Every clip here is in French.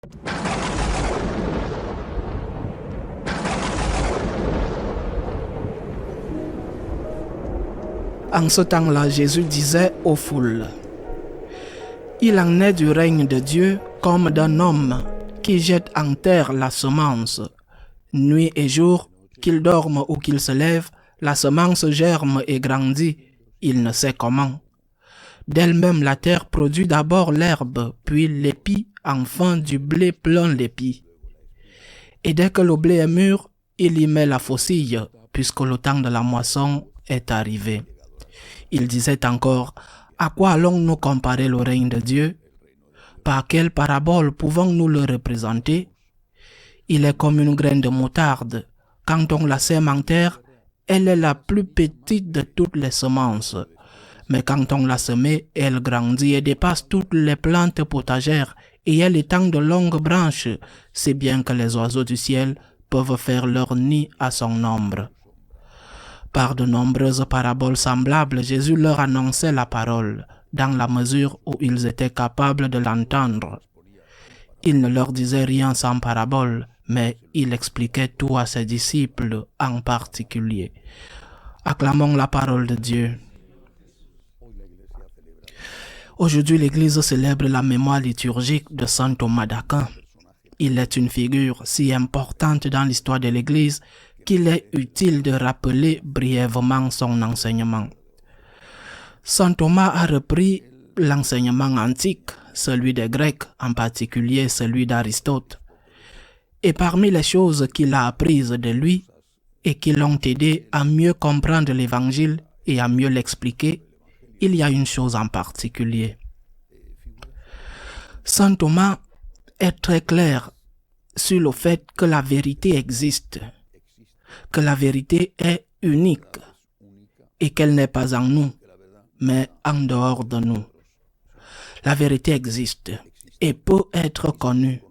En ce temps-là, Jésus disait aux foules, « Il en est du règne de Dieu comme d'un homme qui jette en terre la semence. Nuit et jour, qu'il dorme ou qu'il se lève, la semence germe et grandit, il ne sait comment. D'elle-même la terre produit d'abord l'herbe, puis l'épi, enfin du blé plein l'épi. Et dès que le blé est mûr, il y met la faucille, puisque le temps de la moisson est arrivé. » Il disait encore, « À quoi allons-nous comparer le règne de Dieu? Par quelle parabole pouvons-nous le représenter? Il est comme une graine de moutarde. Quand on la sème en terre, elle est la plus petite de toutes les semences. Mais quand on l'a semée, elle grandit et dépasse toutes les plantes potagères et elle étend de longues branches, si bien que les oiseaux du ciel peuvent faire leur nid à son nombre. » Par de nombreuses paraboles semblables, Jésus leur annonçait la parole, dans la mesure où ils étaient capables de l'entendre. Il ne leur disait rien sans parabole, mais il expliquait tout à ses disciples en particulier. Acclamons la parole de Dieu. Aujourd'hui, l'Église célèbre la mémoire liturgique de saint Thomas d'Aquin. Il est une figure si importante dans l'histoire de l'Église qu'il est utile de rappeler brièvement son enseignement. Saint Thomas a repris l'enseignement antique, celui des Grecs, en particulier celui d'Aristote. Et parmi les choses qu'il a apprises de lui et qui l'ont aidé à mieux comprendre l'Évangile et à mieux l'expliquer, il y a une chose en particulier. Saint Thomas est très clair sur le fait que la vérité existe, que la vérité est unique et qu'elle n'est pas en nous, mais en dehors de nous. La vérité existe et peut être connue.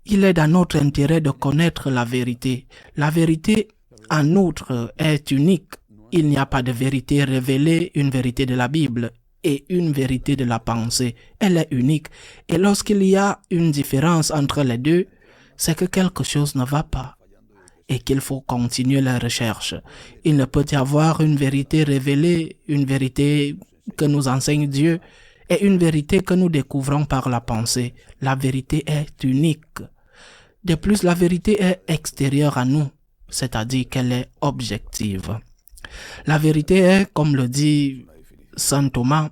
Il est dans notre intérêt de connaître la vérité. La vérité, en outre, est unique. Il n'y a pas de vérité révélée, une vérité de la Bible et une vérité de la pensée. Elle est unique. Et lorsqu'il y a une différence entre les deux, c'est que quelque chose ne va pas et qu'il faut continuer la recherche. Il ne peut y avoir une vérité révélée, une vérité que nous enseigne Dieu et une vérité que nous découvrons par la pensée. La vérité est unique. De plus, la vérité est extérieure à nous, c'est-à-dire qu'elle est objective. La vérité est, comme le dit saint Thomas,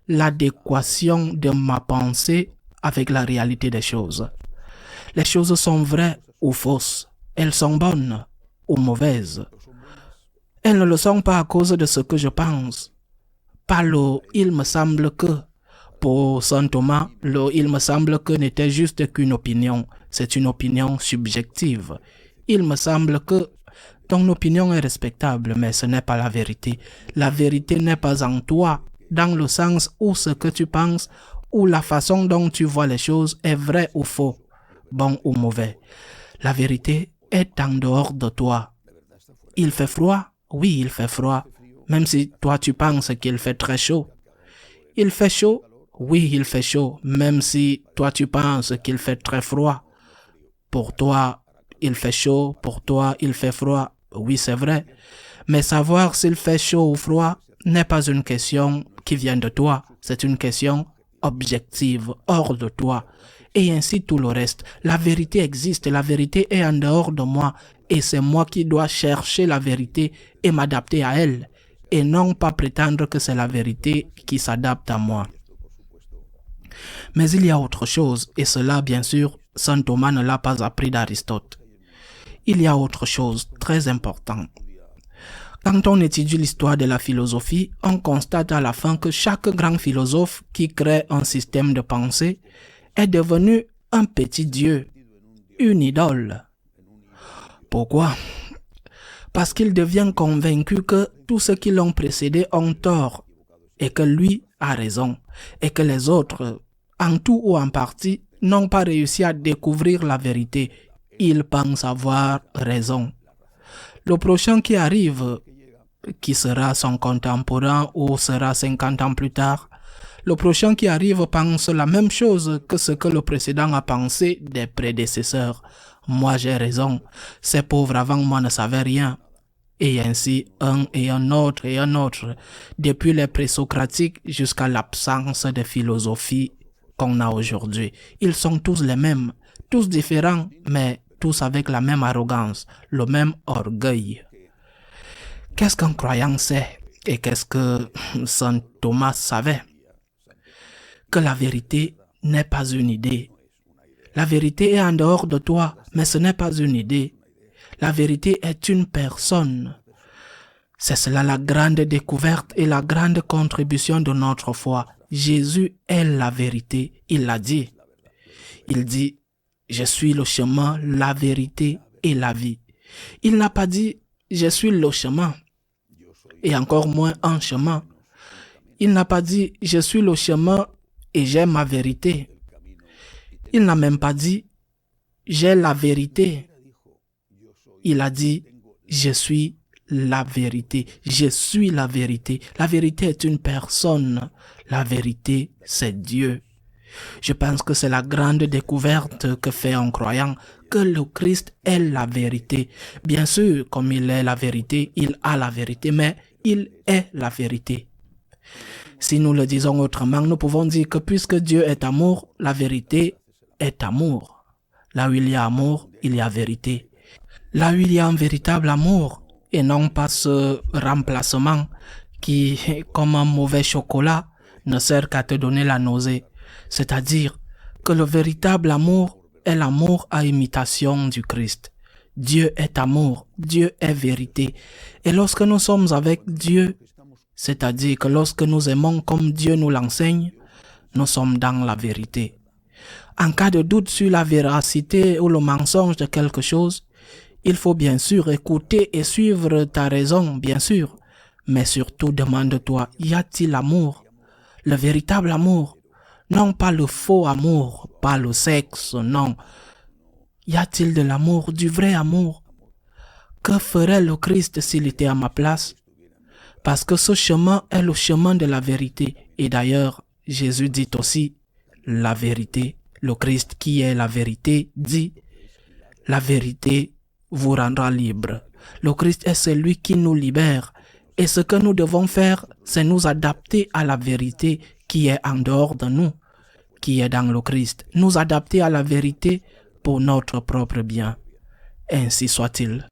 l'adéquation de ma pensée avec la réalité des choses. Les choses sont vraies ou fausses. Elles sont bonnes ou mauvaises. Elles ne le sont pas à cause de ce que je pense. Pas le « il me semble que ». Pour saint Thomas, le « il me semble que » n'était juste qu'une opinion. C'est une opinion subjective. Il me semble que ton opinion est respectable, mais ce n'est pas la vérité. La vérité n'est pas en toi, dans le sens où ce que tu penses, ou la façon dont tu vois les choses est vrai ou faux, bon ou mauvais. La vérité est en dehors de toi. Il fait froid? Oui, il fait froid, même si toi tu penses qu'il fait très chaud. Il fait chaud? Oui, il fait chaud, même si toi tu penses qu'il fait très froid. Pour toi, il fait chaud, pour toi, il fait froid. Oui, c'est vrai. Mais savoir s'il fait chaud ou froid n'est pas une question qui vient de toi. C'est une question objective, hors de toi. Et ainsi tout le reste. La vérité existe, la vérité est en dehors de moi. Et c'est moi qui dois chercher la vérité et m'adapter à elle. Et non pas prétendre que c'est la vérité qui s'adapte à moi. Mais il y a autre chose, et cela, bien sûr, saint Thomas ne l'a pas appris d'Aristote. Il y a autre chose très important. Quand on étudie l'histoire de la philosophie, on constate à la fin que chaque grand philosophe qui crée un système de pensée est devenu un petit dieu, une idole. Pourquoi? Parce qu'il devient convaincu que tous ceux qui l'ont précédé ont tort et que lui a raison et que les autres, en tout ou en partie, n'ont pas réussi à découvrir la vérité. Il pense avoir raison. Le prochain qui arrive, qui sera son contemporain ou sera 50 ans plus tard, Le prochain qui arrive pense la même chose que ce que le précédent a pensé des prédécesseurs. Moi j'ai raison, ces pauvres avant moi ne savaient rien. Et ainsi un et un autre, depuis les présocratiques jusqu'à l'absence de philosophie qu'on a aujourd'hui. Ils sont tous les mêmes, tous différents, mais tous avec la même arrogance, le même orgueil. Qu'est-ce qu'un croyant sait et qu'est-ce que Saint Thomas savait? Que la vérité n'est pas une idée. La vérité est en dehors de toi, mais ce n'est pas une idée. La vérité est une personne. C'est cela la grande découverte et la grande contribution de notre foi. Jésus est la vérité, il l'a dit. Il dit, je suis le chemin, la vérité et la vie. Il n'a pas dit, je suis le chemin, et encore moins un chemin. Il n'a pas dit, je suis le chemin et j'ai ma vérité. Il n'a même pas dit, j'ai la vérité. Il a dit, je suis la vérité. Je suis la vérité. La vérité est une personne. La vérité, c'est Dieu. Je pense que c'est la grande découverte que fait un croyant, que le Christ est la vérité. Bien sûr, comme il est la vérité, il a la vérité, mais il est la vérité. Si nous le disons autrement, nous pouvons dire que puisque Dieu est amour, la vérité est amour. Là où il y a amour, il y a vérité. Là où il y a un véritable amour, et non pas ce remplacement qui, comme un mauvais chocolat, ne sert qu'à te donner la nausée. C'est-à-dire que le véritable amour est l'amour à imitation du Christ. Dieu est amour, Dieu est vérité. Et lorsque nous sommes avec Dieu, c'est-à-dire que lorsque nous aimons comme Dieu nous l'enseigne, nous sommes dans la vérité. En cas de doute sur la véracité ou le mensonge de quelque chose, il faut bien sûr écouter et suivre ta raison, bien sûr. Mais surtout demande-toi, y a-t-il amour? Le véritable amour? Non pas le faux amour, pas le sexe, non. Y a-t-il de l'amour, du vrai amour? Que ferait le Christ s'il était à ma place? Parce que ce chemin est le chemin de la vérité. Et d'ailleurs, Jésus dit aussi, la vérité. Le Christ qui est la vérité dit, la vérité vous rendra libre. Le Christ est celui qui nous libère. Et ce que nous devons faire, c'est nous adapter à la vérité qui est en dehors de nous, qui est dans le Christ. Nous adapter à la vérité pour notre propre bien. Ainsi soit-il.